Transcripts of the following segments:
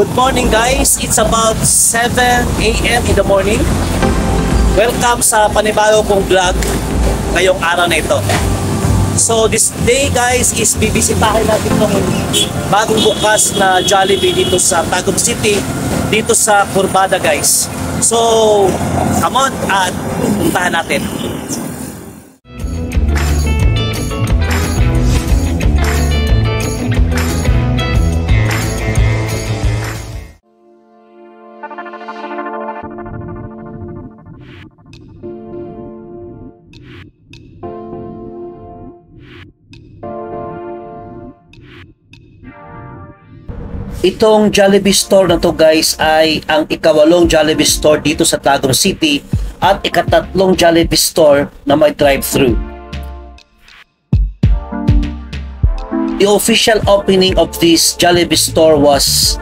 Good morning guys, it's about 7 a.m. in the morning. Welcome sa panibago kong vlog ngayong araw na ito. So this day guys is bibisitahin natin itong bagong bukas na Jollibee dito sa Tagum City, dito sa Curbada guys. So come on at puntahan natin. Itong Jollibee store na to guys ay ang ikawalong Jollibee store dito sa Tagum City at ikatatlong Jollibee store na may drive-thru. The official opening of this Jollibee store was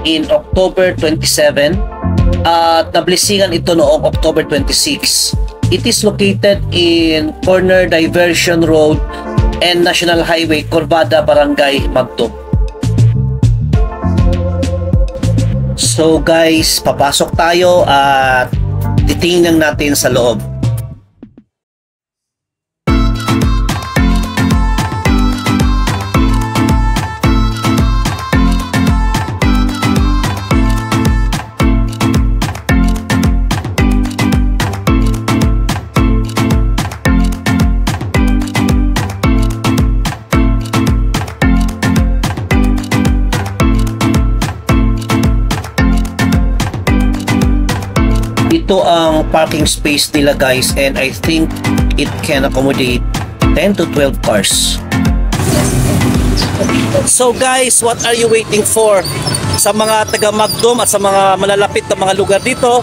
in October 27 at nablisingan ito noong October 26. It is located in corner Diversion Road and National Highway, Curbada, Barangay Magtog. So guys, papasok tayo at titingnan natin sa loob. Ito ang parking space nila guys, and I think it can accommodate 10 to 12 cars. So guys, what are you waiting for? Sa mga taga Magdum at sa mga malalapit na mga lugar dito,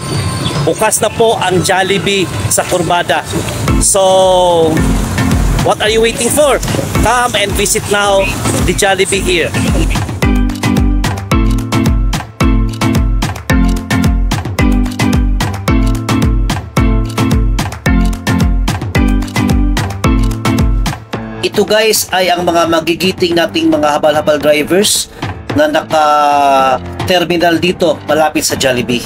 bukas na po ang Jollibee sa Curbada. So what are you waiting for? Come and visit now the Jollibee here. Ito guys ay ang mga magigiting nating mga habal-habal drivers na naka-terminal dito malapit sa Jollibee.